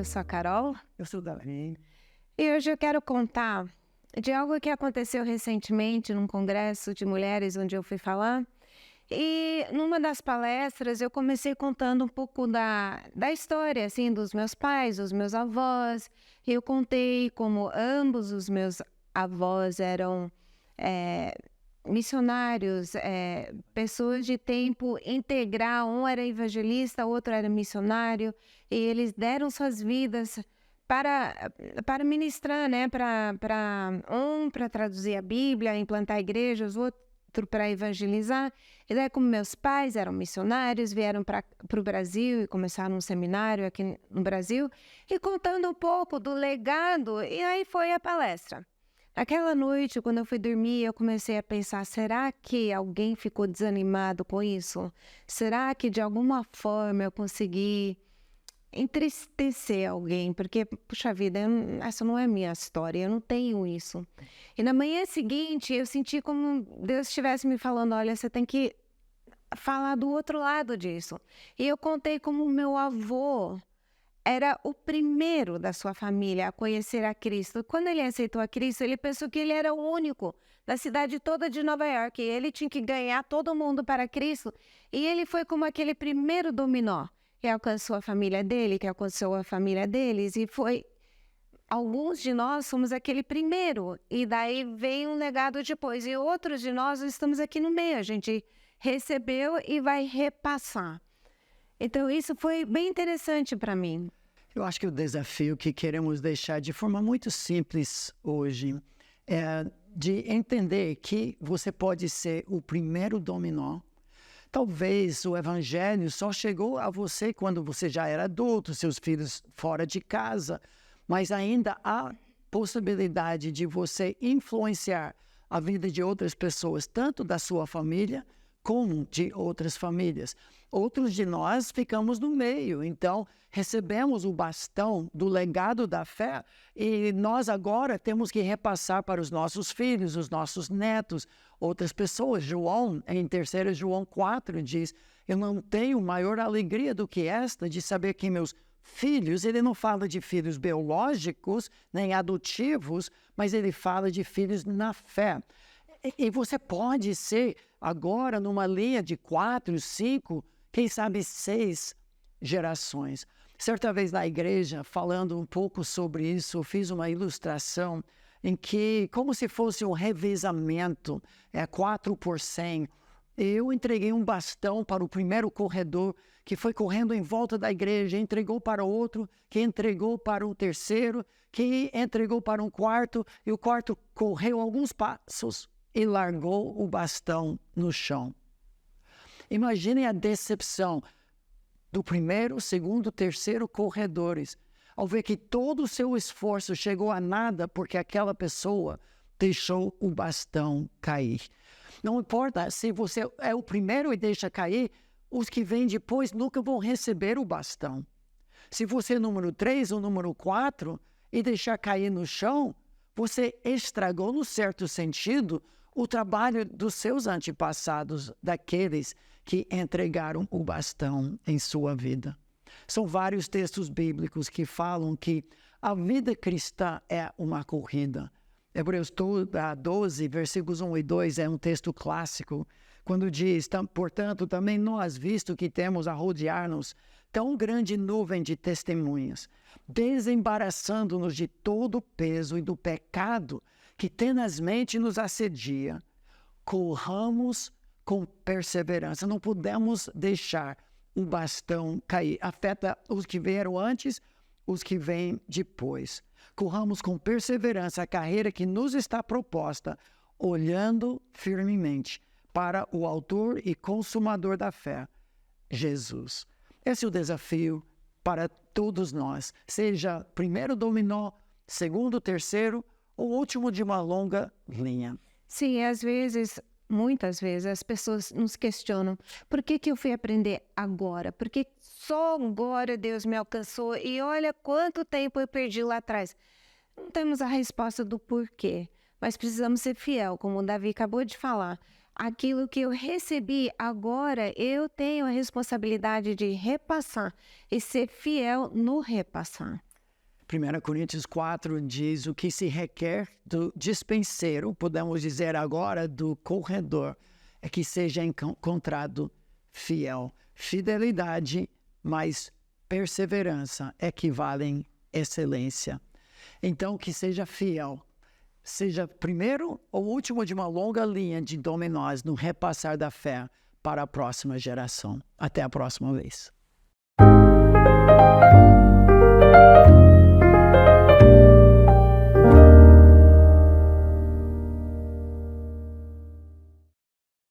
eu sou a Carol Eu sou o Davi. e hoje eu quero contar de algo que aconteceu recentemente num congresso de mulheres onde eu fui falar. E numa das palestras eu comecei contando um pouco da história, assim, dos meus pais, dos meus avós. Eu contei como ambos os meus avós eram missionários, pessoas de tempo integral. Um era evangelista, o outro era missionário, e eles deram suas vidas para ministrar, né? Para traduzir a Bíblia, implantar igrejas, outro para evangelizar. E daí, como meus pais eram missionários, vieram para o Brasil e começaram um seminário aqui no Brasil, e contando um pouco do legado, e aí foi a palestra. Naquela noite, quando eu fui dormir, eu comecei a pensar, será que alguém ficou desanimado com isso? Será que de alguma forma eu consegui entristecer alguém? Porque, puxa vida, essa não é a minha história, eu não tenho isso. E na manhã seguinte, eu senti como Deus estivesse me falando, olha, você tem que falar do outro lado disso. E eu contei como meu avô era o primeiro da sua família a conhecer a Cristo. Quando ele aceitou a Cristo, ele pensou que ele era o único da cidade toda de Nova York. E ele tinha que ganhar todo mundo para Cristo. E ele foi como aquele primeiro dominó que alcançou a família dele, que alcançou a família deles. E foi... Alguns de nós somos aquele primeiro. E daí vem um legado depois. E outros de nós estamos aqui no meio. A gente recebeu e vai repassar. Então, isso foi bem interessante para mim. Eu acho que o desafio que queremos deixar de forma muito simples hoje é de entender que você pode ser o primeiro dominó. Talvez o evangelho só chegou a você quando você já era adulto, seus filhos fora de casa, mas ainda há possibilidade de você influenciar a vida de outras pessoas, tanto da sua família como de outras famílias. Outros de nós ficamos no meio, então recebemos o bastão do legado da fé e nós agora temos que repassar para os nossos filhos, os nossos netos, outras pessoas. João, em 3 João 4, diz, eu não tenho maior alegria do que esta de saber que meus filhos, ele não fala de filhos biológicos, nem adotivos, mas ele fala de filhos na fé. E você pode ser agora numa linha de 4, 5, quem sabe 6 gerações. Certa vez na igreja, falando um pouco sobre isso, eu fiz uma ilustração em que, como se fosse um revezamento, 4 por 100, eu entreguei um bastão para o primeiro corredor, que foi correndo em volta da igreja, entregou para o outro, que entregou para o terceiro, que entregou para um quarto, e o quarto correu alguns passos e largou o bastão no chão. Imaginem a decepção do primeiro, segundo, terceiro corredores, ao ver que todo o seu esforço chegou a nada porque aquela pessoa deixou o bastão cair. Não importa se você é o primeiro e deixa cair, os que vêm depois nunca vão receber o bastão. Se você é o número 3 ou número 4 e deixar cair no chão, você estragou, no certo sentido, o trabalho dos seus antepassados, daqueles que entregaram o bastão em sua vida. São vários textos bíblicos que falam que a vida cristã é uma corrida. Hebreus 12, versículos 1 e 2 é um texto clássico, quando diz, portanto, também nós, visto que temos a rodear-nos tão grande nuvem de testemunhas, desembaraçando-nos de todo o peso e do pecado que tenazmente nos assedia, corramos com perseverança. Não podemos deixar o bastão cair. Afeta os que vieram antes, os que vêm depois. Corramos com perseverança a carreira que nos está proposta, olhando firmemente para o autor e consumador da fé, Jesus. Esse é o desafio para todos nós, seja primeiro dominó, segundo, terceiro ou último de uma longa linha. Sim, às vezes, muitas vezes, as pessoas nos questionam, por que eu fui aprender agora? Por que só agora Deus me alcançou e olha quanto tempo eu perdi lá atrás? Não temos a resposta do porquê, mas precisamos ser fiel, como o Davi acabou de falar. Aquilo que eu recebi agora, eu tenho a responsabilidade de repassar e ser fiel no repassar. 1 Coríntios 4 diz o que se requer do dispenseiro, podemos dizer agora do corredor, é que seja encontrado fiel. Fidelidade mais perseverança equivalem excelência. Então, que seja fiel. Seja primeiro ou último de uma longa linha de dominós no repassar da fé para a próxima geração. Até a próxima vez.